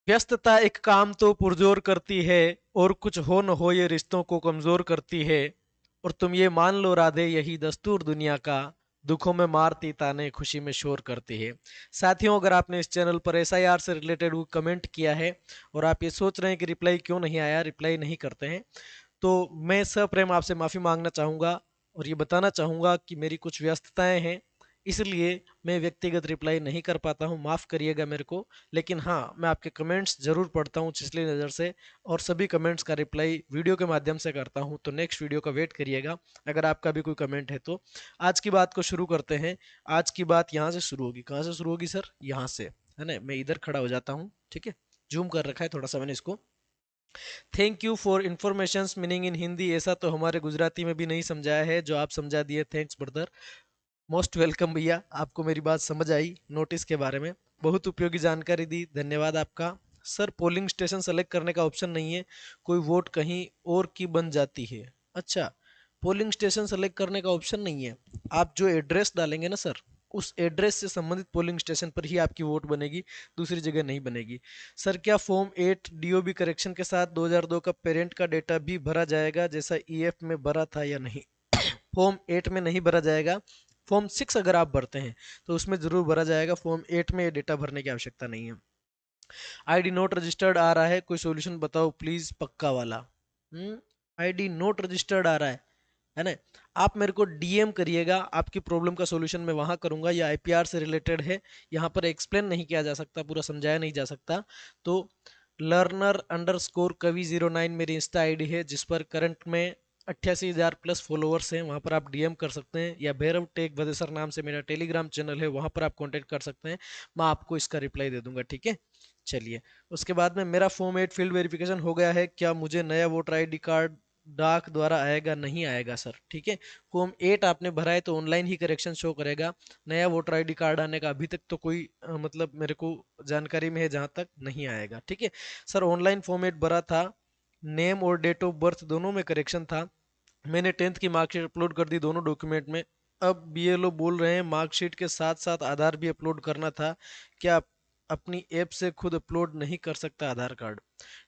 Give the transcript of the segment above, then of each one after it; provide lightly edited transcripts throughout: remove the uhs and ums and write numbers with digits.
व्यस्तता एक काम तो पुरजोर करती है, और कुछ हो न हो ये रिश्तों को कमजोर करती है। और तुम ये मान लो राधे, यही दस्तूर दुनिया का, दुखों में मारती ताने खुशी में शोर करती है। साथियों, अगर आपने इस चैनल पर एसआईआर से रिलेटेड कमेंट किया है और आप ये सोच रहे हैं कि रिप्लाई क्यों नहीं आया, रिप्लाई नहीं करते हैं, तो मैं सप्रेम आपसे माफ़ी मांगना चाहूँगा और ये बताना चाहूँगा कि मेरी कुछ व्यस्तताएं हैं, इसलिए मैं व्यक्तिगत रिप्लाई नहीं कर पाता हूँ, माफ़ करिएगा मेरे को। लेकिन हाँ, मैं आपके कमेंट्स ज़रूर पढ़ता हूँ चिछली नज़र से, और सभी कमेंट्स का रिप्लाई वीडियो के माध्यम से करता हूँ, तो नेक्स्ट वीडियो का वेट करिएगा अगर आपका भी कोई कमेंट है तो। आज की बात को शुरू करते हैं। आज की बात यहाँ से शुरू होगी। कहाँ से शुरू होगी सर? यहाँ से, है ना? मैं इधर खड़ा हो जाता हूँ, ठीक है? जूम कर रखा है थोड़ा सा मैंने इसको। Thank you for information meaning in Hindi, ऐसा तो हमारे गुजराती में भी नहीं समझाया है जो आप समझा दिए, थैंक्स ब्रदर। मोस्ट वेलकम भैया, आपको मेरी बात समझ आई नोटिस के बारे में, बहुत उपयोगी जानकारी दी, धन्यवाद आपका। सर, पोलिंग स्टेशन सेलेक्ट करने का ऑप्शन नहीं है, कोई वोट कहीं और की बन जाती है। अच्छा, पोलिंग स्टेशन सेलेक्ट करने का ऑप्शन नहीं है। आप जो एड्रेस डालेंगे ना सर, उस एड्रेस से संबंधित पोलिंग स्टेशन पर ही आपकी वोट बनेगी, दूसरी जगह नहीं बनेगी। सर, क्या फॉर्म 8 डीओबी करेक्शन के साथ 2002 का पेरेंट का डेटा भी भरा जाएगा जैसा ईएफ में भरा था या नहीं? फॉर्म 8 में नहीं भरा जाएगा। फॉर्म 6 अगर आप भरते हैं तो उसमें जरूर भरा जाएगा। फॉर्म 8 में ये डेटा भरने की आवश्यकता नहीं है। आईडी नोट रजिस्टर्ड आ रहा है, कोई सॉल्यूशन बताओ प्लीज, पक्का वाला। आईडी नोट रजिस्टर्ड आ रहा है ना? आप मेरे को डीएम करिएगा, आपकी प्रॉब्लम का सॉल्यूशन मैं वहां करूंगा। ये आईपीआर से रिलेटेड है, यहाँ पर एक्सप्लेन नहीं किया जा सकता, पूरा समझाया नहीं जा सकता। तो लर्नर अंडरस्कोर कवि 09 मेरी इंस्टा आईडी है, जिस पर करंट में 88,000 प्लस फॉलोअर्स हैं। वहां पर आप डीएम कर सकते हैं, या भैरव टेक वदेसर नाम से मेरा टेलीग्राम चैनल है, वहां पर आप कांटेक्ट कर सकते हैं। मैं आपको इसका रिप्लाई दे दूंगा, ठीक है? चलिए, उसके बाद में मेरा फॉर्म 8 फील्ड वेरिफिकेशन हो गया है। क्या मुझे नया वोटर आईडी कार्ड डाक द्वारा आएगा? नहीं आएगा सर, ठीक है? फॉर्म 8 आपने भरा है तो ऑनलाइन ही करेक्शन शो करेगा। नया वोटर आईडी कार्ड आने का अभी तक तो कोई मतलब मेरे को जानकारी में है जहां तक, नहीं आएगा, ठीक है? सर, ऑनलाइन फॉर्म 8 भरा था, नेम और डेट ऑफ बर्थ दोनों में करेक्शन था। मैंने 10th की मार्कशीट अपलोड कर दी दोनों डॉक्यूमेंट में। अब बीएलओ बोल रहे हैं मार्कशीट के साथ साथ आधार भी अपलोड करना था। क्या अपनी ऐप से खुद अपलोड नहीं कर सकता आधार कार्ड?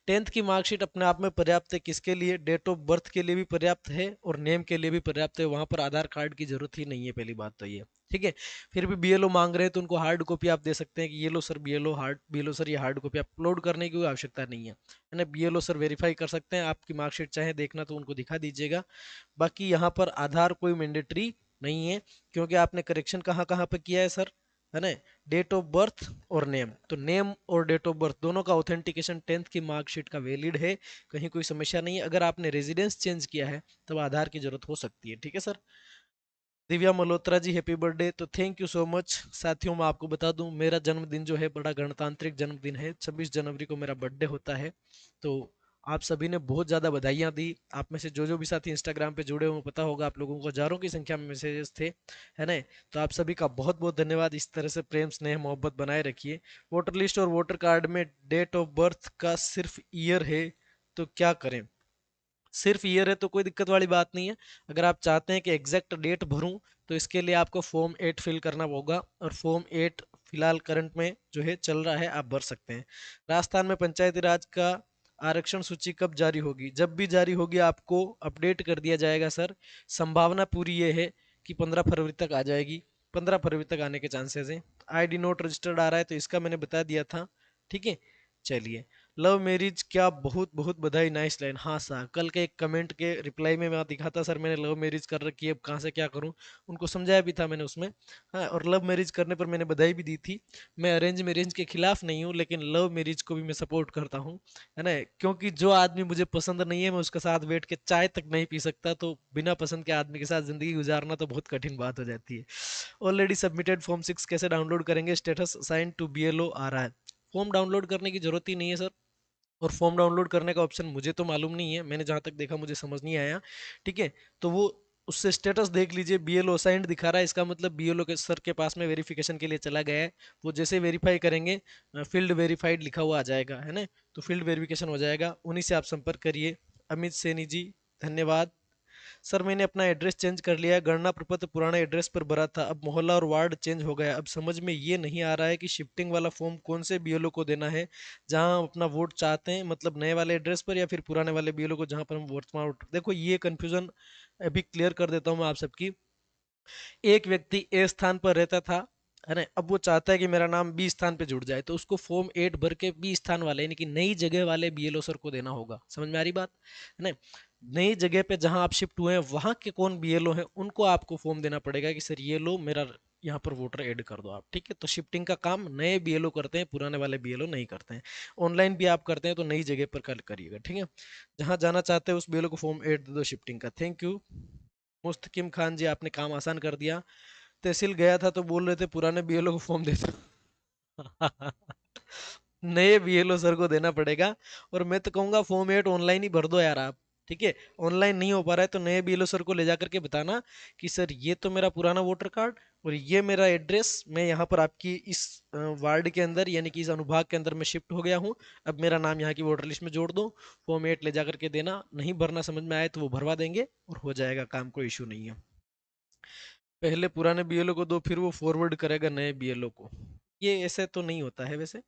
10th की मार्कशीट अपने आप में पर्याप्त है। किसके लिए? डेट ऑफ बर्थ के लिए भी पर्याप्त है और नेम के लिए भी पर्याप्त है। वहां पर आधार कार्ड की जरूरत ही नहीं है, पहली बात तो ये, ठीक है? फिर भी बीएलओ मांग रहे हैं तो उनको हार्ड कॉपी आप दे सकते हैं कि ये लो सर, बीएलओ सर, ये हार्ड कॉपी अपलोड करने की कोई आवश्यकता नहीं है ना? बीएलओ सर वेरीफाई कर सकते हैं, आपकी मार्कशीट चाहे देखना तो उनको दिखा दीजिएगा। बाकी यहाँ पर आधार कोई मैंडेटरी नहीं है, क्योंकि आपने करेक्शन कहाँ कहाँ पे किया है सर, है ना? डेट ऑफ बर्थ और नेम, तो नेम और डेट ऑफ बर्थ दोनों का ऑथेंटिकेशन 10th की मार्कशीट का वैलिड है, कहीं कोई समस्या नहीं है। अगर आपने रेजिडेंस चेंज किया है तब आधार की जरूरत हो सकती है, ठीक है sir? Divya Malhotra ji, happy birthday, तो थैंक यू सो मच। साथियों, मैं आपको बता दूं, मेरा जन्मदिन जो है बड़ा गणतांत्रिक जन्मदिन है। 26 जनवरी को मेरा बर्थडे होता है। तो आप सभी ने बहुत ज़्यादा बधाइयाँ दी। आप में से जो जो भी साथी इंस्टाग्राम पे जुड़े हुए, पता होगा आप लोगों को हजारों की संख्या में मैसेजेस थे, है ना? तो आप सभी का बहुत बहुत धन्यवाद। इस तरह से प्रेम स्नेह मोहब्बत बनाए रखिए। वोटर लिस्ट और वोटर कार्ड में डेट ऑफ बर्थ का सिर्फ ईयर है, तो क्या करें? सिर्फ ईयर है तो कोई दिक्कत वाली बात नहीं है। अगर आप चाहते हैं कि एग्जैक्ट डेट भरूं, तो इसके लिए आपको फॉर्म 8 फिल करना होगा, और फॉर्म 8 फिलहाल करंट में जो है चल रहा है, आप भर सकते हैं। राजस्थान में पंचायती राज का आरक्षण सूची कब जारी होगी? जब भी जारी होगी आपको अपडेट कर दिया जाएगा सर। संभावना पूरी ये है कि 15 फरवरी तक आ जाएगी, 15 फरवरी तक आने के चांसेस हैं। आईडी नोट रजिस्टर्ड आ रहा है तो इसका मैंने बता दिया था, ठीक है? चलिए, लव मैरिज, क्या बहुत बहुत बधाई, नाइस लाइन। हाँ सर, कल के एक कमेंट के रिप्लाई में मैं दिखाता सर मैंने लव मैरिज कर रखी है, अब कहाँ से क्या करूँ, उनको समझाया भी था मैंने उसमें। हाँ, और लव मैरिज करने पर मैंने बधाई भी दी थी। मैं अरेंज मैरिज के खिलाफ नहीं हूँ, लेकिन लव मैरिज को भी मैं सपोर्ट करता हूँ, है ना? क्योंकि जो आदमी मुझे पसंद नहीं है, मैं उसके साथ बैठ के चाय तक नहीं पी सकता, तो बिना पसंद के आदमी के साथ जिंदगी गुजारना तो बहुत कठिन बात हो जाती है। ऑलरेडी सबमिटेड फॉर्म 6 कैसे डाउनलोड करेंगे? स्टेटस असाइन टू बीएलओ आ रहा है। फॉर्म डाउनलोड करने की जरूरत ही नहीं है सर, और फॉर्म डाउनलोड करने का ऑप्शन मुझे तो मालूम नहीं है, मैंने जहां तक देखा मुझे समझ नहीं आया, ठीक है? तो वो उससे स्टेटस देख लीजिए, बीएलओ असाइंड दिखा रहा है, इसका मतलब बीएलओ के सर के पास में वेरिफिकेशन के लिए चला गया है। वो जैसे वेरीफाई करेंगे, फील्ड वेरीफाइड लिखा हुआ आ जाएगा, है ना? तो फील्ड वेरिफिकेशन हो जाएगा, उन्हीं से आप संपर्क करिए। अमित सैनी जी, धन्यवाद। सर मैंने अपना एड्रेस चेंज कर लिया है, गणना प्रपत्र पुराने एड्रेस पर भरा था, अब मोहल्ला और वार्ड चेंज हो गया। अब समझ में ये नहीं आ रहा है कि शिफ्टिंग वाला फॉर्म कौन से बीएलओ को देना है जहां हम अपना वोट चाहते हैं, मतलब नए वाले एड्रेस पर या फिर पुराने वाले बीएलओ को जहां पर हम वर्तमान वोट। देखो ये कंफ्यूजन अभी क्लियर कर देता हूँ मैं आप सबकी। एक व्यक्ति ए स्थान पर रहता था, है ना, अब वो चाहता है कि मेरा नाम बी स्थान पे जुड़ जाए, तो उसको फॉर्म 8 भर के बी स्थान वाले यानी कि नई जगह वाले बीएलओ सर को देना होगा। समझ में आ रही बात, है ना। नई जगह पे जहां आप शिफ्ट हुए हैं वहां के कौन बीएलओ हैं उनको आपको फॉर्म देना पड़ेगा कि सर ये लो मेरा यहाँ पर वोटर ऐड कर दो आप। ठीक है, तो शिफ्टिंग का काम नए बीएलओ करते हैं, पुराने वाले बीएलओ नहीं करते हैं। ऑनलाइन भी आप करते हैं तो नई जगह पर कल करिएगा। ठीक है, जहां जाना चाहते हैं उस बीएलओ को फॉर्म ऐड दे दो शिफ्टिंग का। थैंक यू मुस्तकिम खान जी, आपने काम आसान कर दिया। तहसील गया था तो बोल रहे थे पुराने बीएलओ को फॉर्म दे दो। नए बीएलओ सर को देना पड़ेगा। और मैं तो कहूंगा फॉर्म 8 ऑनलाइन ही भर दो यार आप। ठीक है, ऑनलाइन नहीं हो पा रहा है तो नए बीएलओ सर को ले जा करके बताना कि सर ये तो मेरा पुराना वोटर कार्ड और ये मेरा एड्रेस, मैं यहाँ पर आपकी इस वार्ड के अंदर यानी कि इस अनुभाग के अंदर मैं शिफ्ट हो गया हूँ, अब मेरा नाम यहाँ की वोटर लिस्ट में जोड़ दो। फॉर्म 8 ले जा करके देना, नहीं भरना समझ में आए तो वो भरवा देंगे और हो जाएगा काम, कोई इशू नहीं है। पहले पुराने बीएलओ को दो फिर वो फॉरवर्ड करेगा नए बीएलओ को। ये ऐसे तो नहीं होता है वैसे,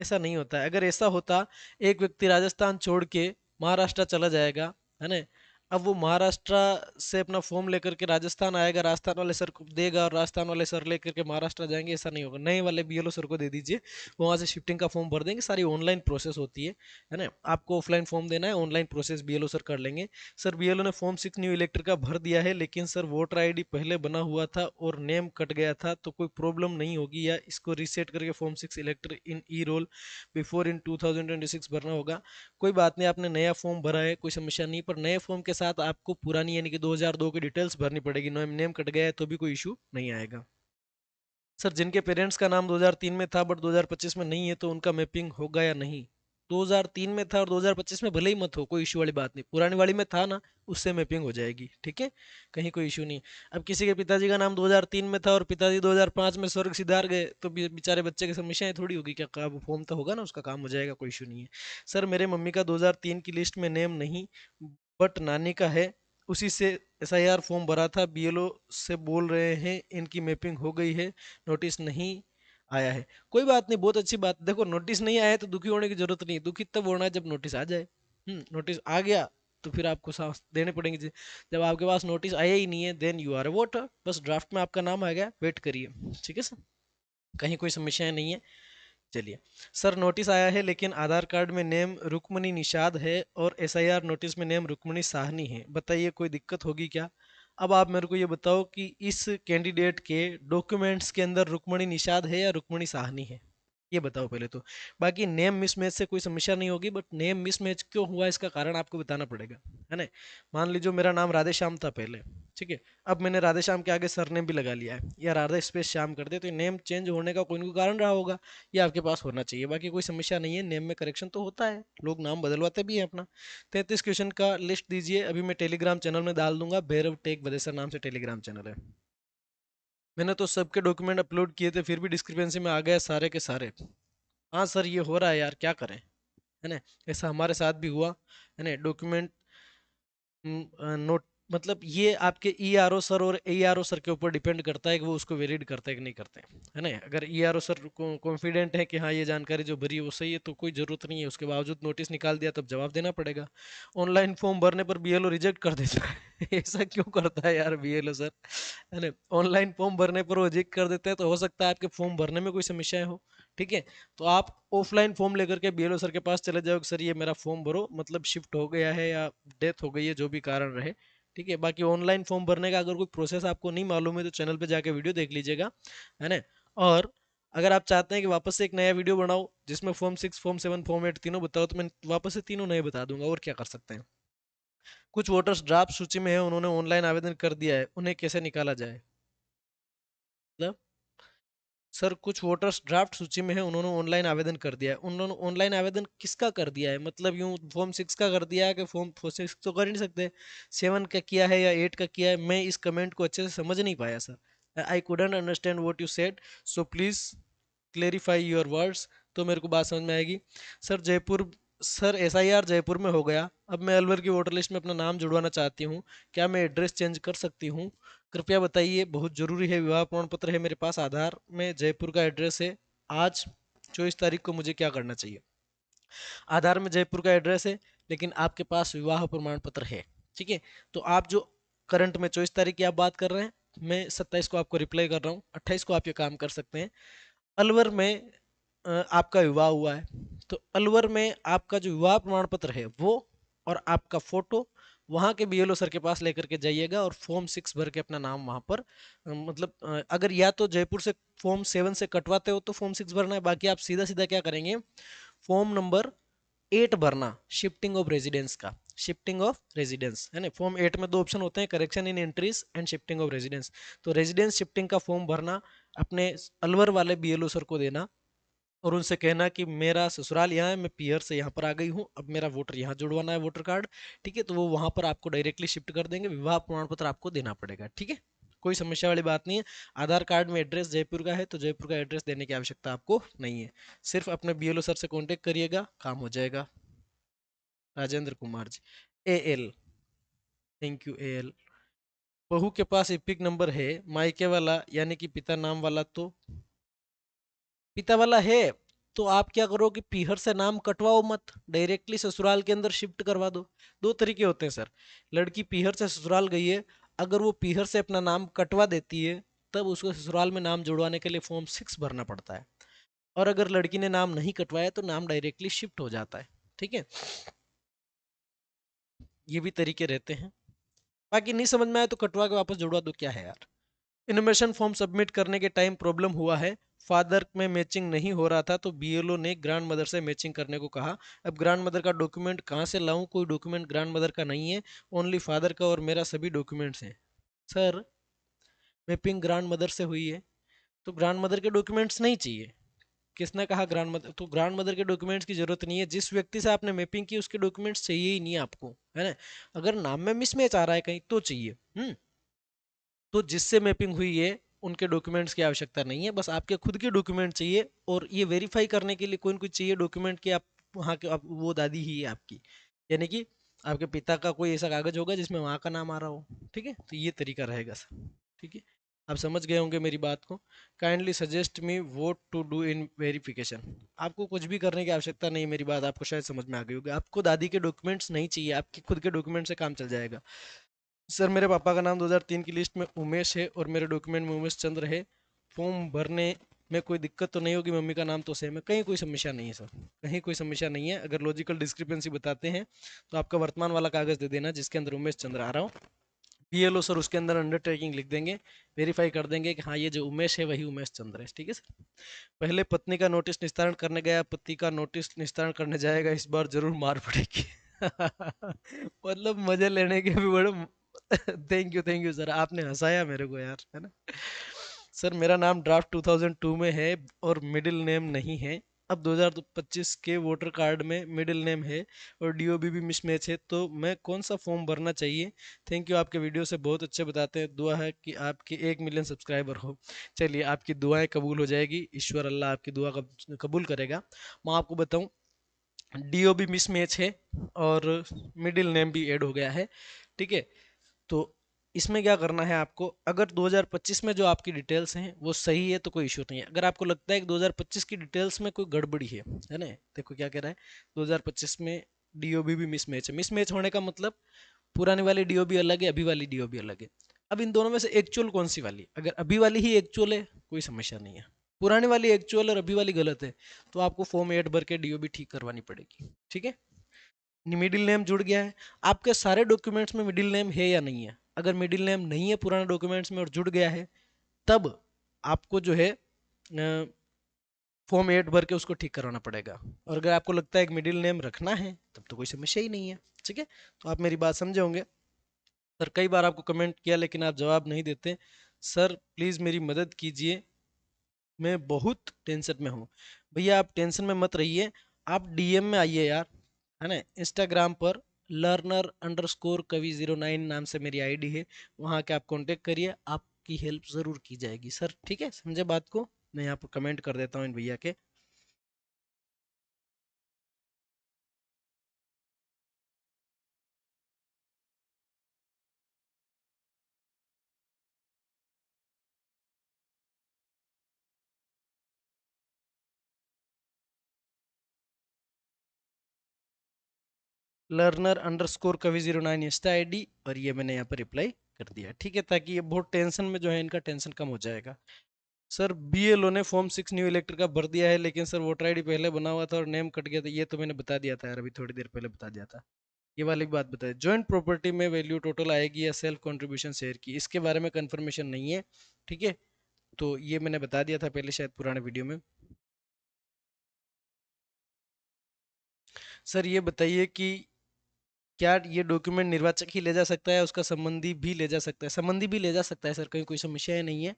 ऐसा नहीं होता है। अगर ऐसा होता, एक व्यक्ति राजस्थान छोड़ के महाराष्ट्र चला जाएगा, है ना, अब वो महाराष्ट्र से अपना फॉर्म लेकर के राजस्थान आएगा, राजस्थान वाले सर को देगा और राजस्थान वाले सर लेकर के महाराष्ट्र जाएंगे, ऐसा नहीं होगा। नए वाले बीएलओ सर को दे दीजिए, वहां से शिफ्टिंग का फॉर्म भर देंगे, सारी ऑनलाइन प्रोसेस होती है ना। आपको ऑफलाइन फॉर्म देना है, ऑनलाइन प्रोसेस बीएलओ सर कर लेंगे। सर बीएलओ ने फॉर्म 6 न्यू इलेक्टर का भर दिया है लेकिन सर वोटर आईडी पहले बना हुआ था और नेम कट गया था, तो कोई प्रॉब्लम नहीं होगी या इसको रीसेट करके form 6 elector in E roll before in 2026 भरना होगा? कोई बात नहीं, आपने नया फॉर्म भरा है, कोई समस्या नहीं, पर नए फॉर्म के साथ आपको पुरानी यानी कि 2002 की डिटेल्स भरनी पड़ेगी। नेम कट गया है तो भी कोई इशू नहीं आएगा। सर जिनके पेरेंट्स का नाम 2003 में था बट 2025 में नहीं है तो उनका मैपिंग होगा या नहीं? 2003 में था और 2025 में भले ही मत हो, कोई इशू वाली बात नहीं, पुरानी वाली में था ना, उससे मैपिंग हो जाएगी। ठीक है, कहीं कोई इशू नहीं। अब किसी के पिताजी का नाम 2003 में था और पिताजी 2005 में स्वर्ग सिधार गए तो बेचारे बच्चे की समस्याएं थोड़ी होगी क्या, काम फॉर्म तो होगा ना, उसका काम हो जाएगा, कोई इशू नहीं है। सर मेरे मम्मी का 2003 की लिस्ट में नेम नहीं बट नानी का है, उसी से एसआईआर फॉर्म भरा था, बीएलओ से बोल रहे हैं इनकी मैपिंग हो गई है, नोटिस नहीं आया है। कोई बात नहीं, बहुत अच्छी बात। देखो नोटिस नहीं आया है तो दुखी होने की जरूरत नहीं, दुखी तब होना है जब नोटिस आ जाए। नोटिस आ गया तो फिर आपको सांस देने पड़ेंगे जब आपके पास नोटिस आया ही नहीं है then you are a voter, बस ड्राफ्ट में आपका नाम आ गया, वेट करिए। ठीक है सर, कहीं कोई समस्याएं नहीं है। चलिए, सर नोटिस आया है लेकिन आधार कार्ड में नेम रुक्मणी निषाद है और एसआईआर नोटिस में नेम रुक्मणी साहनी है, बताइए कोई दिक्कत होगी क्या? अब आप मेरे को ये बताओ कि इस कैंडिडेट के डॉक्यूमेंट्स के अंदर रुक्मणी निषाद है या रुक्मणी साहनी है, ये बताओ पहले तो। बाकी नेम मिसमैच से कोई समस्या नहीं होगी, बट नेम मिसमैच क्यों हुआ इसका कारण आपको बताना पड़ेगा, है ना। मान लीजिए मेरा नाम राधे श्याम था पहले, ठीक है, अब मैंने राधे श्याम के आगे सरनेम भी लगा लिया है या राधे स्पेस श्याम कर दे, तो नेम चेंज होने का कोई ना कोई कारण रहा होगा, ये आपके पास होना चाहिए। बाकी कोई समस्या नहीं है, नेम में करेक्शन तो होता है, लोग नाम बदलवाते भी हैं अपना। 33 क्वेश्चन का लिस्ट दीजिए, अभी मैं टेलीग्राम चैनल में डाल दूंगा, भैरव टेक बदेसर नाम से टेलीग्राम चैनल है। मैंने तो सबके डॉक्यूमेंट अपलोड किए थे फिर भी डिस्क्रिपेंसी में आ गए सारे के सारे। हाँ सर ये हो रहा है यार, क्या करें, है ना, ऐसा हमारे साथ भी हुआ, है ना। डॉक्यूमेंट नोट मतलब ये आपके ईआरओ सर और एआरओ सर के ऊपर डिपेंड करता है कि वो उसको वैलिड करते हैं कि नहीं करते, है ना। अगर ईआरओ सर को कॉन्फिडेंट है कि हाँ ये जानकारी जो भरी है वो सही है तो कोई जरूरत नहीं है, उसके बावजूद नोटिस निकाल दिया तब जवाब देना पड़ेगा। ऑनलाइन फॉर्म भरने पर बीएलओ रिजेक्ट कर देता है ऐसा क्यों करता है यार बीएलओ सर, है ना। ऑनलाइन फॉर्म भरने पर वो रिजेक्ट कर देते हैं तो हो सकता है आपके फॉर्म भरने में कोई समस्याएं हो। ठीक है, तो आप ऑफलाइन फॉर्म लेकर के बीएलओ सर के पास चले जाओ कि सर ये मेरा फॉर्म भरो, मतलब शिफ्ट हो गया है या डेथ हो गई है, जो भी कारण रहे। ठीक है, बाकी ऑनलाइन फॉर्म भरने का अगर कोई प्रोसेस आपको नहीं मालूम है तो चैनल पे जाके वीडियो देख लीजिएगा, है ना। और अगर आप चाहते हैं कि वापस से एक नया वीडियो बनाओ जिसमें फॉर्म 6 फॉर्म 7 फॉर्म 8 तीनों बताओ तो मैं वापस से तीनों नए बता दूंगा, और क्या कर सकते हैं। कुछ वोटर्स ड्राफ्ट सूची में है, उन्होंने ऑनलाइन आवेदन कर दिया है, उन्हें कैसे निकाला जाए? मतलब सर कुछ वोटर्स ड्राफ्ट सूची में है, उन्होंने ऑनलाइन आवेदन कर दिया है, उन्होंने ऑनलाइन आवेदन किसका कर दिया है? मतलब यूं फॉर्म 6 का कर दिया है कि फॉर्म 6 तो कर ही नहीं सकते, 7 का किया है या 8 का किया है? मैं इस कमेंट को अच्छे से समझ नहीं पाया sir, I couldn't understand what you said, so please clarify your words, तो मेरे को बात समझ में आएगी। Sir Jaipur sir SIR Jaipur में हो गया, अब मैं अलवर की वोटर लिस्ट में अपना नाम जुड़वाना चाहती हूँ, क्या मैं एड्रेस चेंज कर सकती हूँ? कृपया बताइए, बहुत जरूरी है, विवाह प्रमाण पत्र है मेरे पास, आधार में जयपुर का एड्रेस है। आज 24 तारीख को मुझे क्या करना चाहिए? आधार में जयपुर का एड्रेस है, लेकिन आपके पास विवाह प्रमाण पत्र है, ठीक है। तो आप जो करंट में 24 तारीख की आप बात कर रहे हैं, मैं 27 को आपको रिप्लाई कर रहा हूँ, 28 को आप ये काम कर सकते हैं। अलवर में आपका विवाह हुआ है, तो अलवर में आपका जो विवाह प्रमाण पत्र है वो और आपका फोटो वहाँ के BLO सर के पास लेकर के जाइएगा, और फॉर्म 6 भर के अपना नाम वहाँ पर मतलब अगर या तो जयपुर से फॉर्म 7 से कटवाते हो तो फॉर्म 6 भरना है, बाकी आप सीधा सीधा क्या करेंगे, फॉर्म नंबर 8 भरना, शिफ्टिंग ऑफ रेजिडेंस का। शिफ्टिंग ऑफ रेजिडेंस है ना, फॉर्म 8 में 2 ऑप्शन होते हैं, correction in entries and shifting of residence. तो रेजिडेंस शिफ्टिंग का फॉर्म भरना, अपने अलवर वाले BLO सर को देना, और उनसे कहना कि मेरा ससुराल यहाँ है, मैं पीयर से यहाँ पर आ गई हूँ, अब मेरा वोटर यहाँ जुड़वाना है, वोटर कार्ड, ठीक है। तो वो वहाँ पर आपको डायरेक्टली शिफ्ट कर देंगे, विवाह प्रमाण पत्र आपको देना पड़ेगा, ठीक है। कोई समस्या वाली बात नहीं है। आधार कार्ड में एड्रेस जयपुर का है, तो जयपुर का एड्रेस देने की आवश्यकता आपको नहीं है, सिर्फ अपने BLO सर से कांटेक्ट करिएगा, काम हो जाएगा। Rajendra Kumar ji, AL, thank you AL। बहू के पास इपिक नंबर है, मायके वाला यानी कि पिता नाम वाला, तो पिता वाला है, तो आप क्या करो कि पीहर से नाम कटवाओ मत, डायरेक्टली ससुराल के अंदर शिफ्ट करवा दो। दो तरीके होते हैं सर, लड़की पीहर से ससुराल गई है, अगर वो पीहर से अपना नाम कटवा देती है, तब उसको ससुराल में नाम जुड़वाने के लिए फॉर्म 6 भरना पड़ता है, और अगर लड़की ने नाम नहीं कटवाया तो नाम डायरेक्टली शिफ्ट हो जाता है, ठीक है। ये भी तरीके रहते हैं, बाकी नहीं समझ में आया तो कटवा के वापस जुड़वा दो, क्या है यार। इनोवेशन फॉर्म सबमिट करने के टाइम प्रॉब्लम हुआ है, फादर में मैचिंग नहीं हो रहा था, तो BLO ने ग्रैंड मदर से मैचिंग करने को कहा। अब ग्रैंड मदर का डॉक्यूमेंट कहाँ से लाऊं, कोई डॉक्यूमेंट ग्रैंड मदर का नहीं है, ओनली फादर का और मेरा सभी डॉक्यूमेंट्स हैं। सर, मैपिंग ग्रैंड मदर से हुई है, तो ग्रैंड मदर के डॉक्यूमेंट्स नहीं चाहिए। किसने कहा ग्रैंड मदर? तो ग्रैंड मदर के डॉक्यूमेंट्स की जरूरत नहीं है, जिस व्यक्ति से आपने मैपिंग की उसके डॉक्यूमेंट्स चाहिए ही नहीं है आपको, है ना। अगर नाम में मिसमैच आ रहा है कहीं तो चाहिए। तो जिससे मैपिंग हुई है उनके डॉक्यूमेंट्स की आवश्यकता नहीं है, बस आपके खुद के डॉक्यूमेंट चाहिए, और ये वेरीफाई करने के लिए कोई न कोई चाहिए डॉक्यूमेंट कि आप वहाँ के वो दादी ही है आपकी, यानी कि आपके पिता का कोई ऐसा कागज होगा जिसमें वहाँ का नाम आ रहा हो, ठीक है। तो ये तरीका रहेगा सर, ठीक है। आप समझ गए होंगे मेरी बात को। Kindly suggest me vote to do in verification. आपको कुछ भी करने की आवश्यकता नहीं, मेरी बात आपको शायद समझ में आ गई होगी, आपको दादी के डॉक्यूमेंट्स नहीं चाहिए, आपके खुद के डॉक्यूमेंट से काम चल जाएगा। सर, मेरे पापा का नाम 2003 की लिस्ट में उमेश है और मेरे डॉक्यूमेंट में उमेश चंद्र है, फॉर्म भरने में कोई दिक्कत तो नहीं होगी? मम्मी का नाम तो सेम है, कहीं कोई समस्या नहीं है सर, कहीं कोई समस्या नहीं है। अगर लॉजिकल डिस्क्रिपेंसी बताते हैं तो आपका वर्तमान वाला कागज दे देना जिसके अंदर उमेश चंद्र आ रहा हो, BLO सर उसके अंदर अंडरटेकिंग लिख देंगे, वेरीफाई कर देंगे कि हाँ ये जो उमेश है वही उमेश चंद्र है, ठीक है सर। पहले पत्नी का नोटिस निस्तारण करने गया, पति का नोटिस निस्तारण करने जाएगा, इस बार जरूर मार पड़ेगी। मतलब मजे लेने के भी बड़े। थैंक यू सर, आपने हंसाया मेरे को यार, है ना। सर, मेरा नाम ड्राफ्ट 2002 में है और मिडिल नेम नहीं है, अब 2025 के वोटर कार्ड में मिडिल नेम है और DOB भी मिसमैच है, तो मैं कौन सा फॉर्म भरना चाहिए? थैंक यू, आपके वीडियो से बहुत अच्छे बताते हैं, दुआ है कि आपके 1 मिलियन सब्सक्राइबर हो। चलिए, आपकी दुआएं कबूल हो जाएगी, ईश्वर अल्लाह आपकी दुआ कबूल करेगा। मैं आपको बताऊं, DOB मिसमैच है और मिडिल नेम भी ऐड हो गया है, ठीक है। तो इसमें क्या करना है आपको, अगर 2025 में जो आपकी डिटेल्स हैं वो सही है तो कोई इश्यू नहीं है, अगर आपको लगता है कि 2025 की डिटेल्स में कोई गड़बड़ी है ना, देखो क्या कह रहा है, 2025 में DOB भी मिसमैच है। मिसमैच होने का मतलब पुरानी वाली DOB अलग है, अभी वाली DOB अलग है। अब इन दोनों में से एक्चुअल कौन सी वाली, अगर अभी वाली ही एक्चुअल है कोई समस्या नहीं है, पुरानी वाली एक्चुअल और अभी वाली गलत है, तो आपको फॉर्म 8 भर के DOB ठीक करवानी पड़ेगी, ठीक है। मिडिल नेम जुड़ गया है, आपके सारे डॉक्यूमेंट्स में मिडिल नेम है या नहीं है? अगर मिडिल नेम नहीं है पुराने डॉक्यूमेंट्स में और जुड़ गया है, तब आपको जो है फॉर्म 8 भर के उसको ठीक कराना पड़ेगा, और अगर आपको लगता है कि मिडिल नेम रखना है तब तो कोई समस्या ही नहीं है, ठीक है। तो आप मेरी बात समझे होंगे। सर, कई बार आपको कमेंट किया लेकिन आप जवाब नहीं देते, सर प्लीज़ मेरी मदद कीजिए, मैं बहुत टेंशन में हूँ। भैया, आप टेंशन में मत रहिए, आप DM में आइए यार, है ना। इंस्टाग्राम पर learner_कवि09 नाम से मेरी ID है, वहाँ के आप कांटेक्ट करिए, आपकी हेल्प ज़रूर की जाएगी सर, ठीक है, समझे बात को। मैं यहाँ पर कमेंट कर देता हूँ इन भैया के। लर्नर अंडरस्कोर कवि 09 इंस्टा आईडी, और ये मैंने यहाँ पर रिप्लाई कर दिया, ठीक है, ताकि ये बहुत टेंशन में जो है इनका टेंशन कम हो जाएगा। सर बीएलओ ने फॉर्म 6 न्यू इलेक्टर का भर दिया है, लेकिन सर वोटर आईडी पहले बना हुआ था और नेम कट गया था। ये तो मैंने बता दिया था यार, अभी थोड़ी देर पहले बता दिया था। ये वाली बात बताए, जॉइंट प्रॉपर्टी में वैल्यू टोटल आएगी या सेल्फ कंट्रीब्यूशन शेयर की, इसके बारे में कंफर्मेशन नहीं है, ठीक है। तो ये मैंने बता दिया था पहले शायद पुराने वीडियो में। सर ये बताइए कि क्या ये डॉक्यूमेंट निर्वाचक ही ले जा सकता है, उसका संबंधी भी ले जा सकता है? संबंधी भी ले जा सकता है सर, कहीं कोई समस्या नहीं है।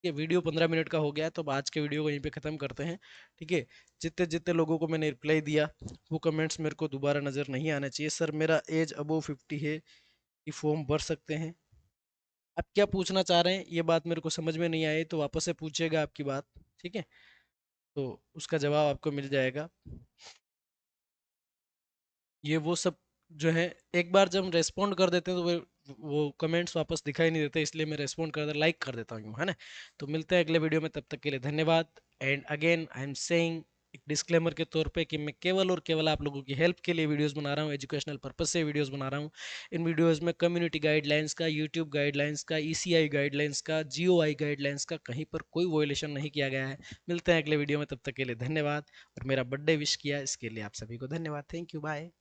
ये वीडियो 15 मिनट का हो गया है, तो अब आज के वीडियो को यहीं पे ख़त्म करते हैं, ठीक है। जितने जितने लोगों को मैंने रिप्लाई दिया वो कमेंट्स मेरे को दोबारा नज़र नहीं आना चाहिए। सर मेरा एज अबव 50 है, ये फॉर्म भर सकते हैं? आप क्या पूछना चाह रहे हैं ये बात मेरे को समझ में नहीं आई, तो वापस से पूछिएगा आपकी बात, ठीक है, तो उसका जवाब आपको मिल जाएगा। ये वो सब जो है, एक बार जब हम रेस्पॉन्ड कर देते हैं तो वो कमेंट्स वापस दिखाई नहीं देते, इसलिए मैं रेस्पॉन्ड कर लाइक कर देता हूँ, है ना। तो मिलते हैं अगले वीडियो में, तब तक के लिए धन्यवाद। And again I am saying एक डिस्क्लेमर के तौर पे कि मैं केवल और केवल आप लोगों की हेल्प के लिए वीडियोस बना रहा हूँ, एजुकेशनल पर्पस से वीडियोस बना रहा हूँ। इन वीडियोस में कम्युनिटी गाइडलाइंस का, यूट्यूब गाइडलाइंस का, ईसीआई गाइडलाइंस का, जीओआई गाइडलाइंस का कहीं पर कोई वॉयलेशन नहीं किया गया है। मिलते हैं अगले वीडियो में, तब तक के लिए धन्यवाद। और मेरा बर्थडे विश किया इसके लिए आप सभी को धन्यवाद। Thank you, bye.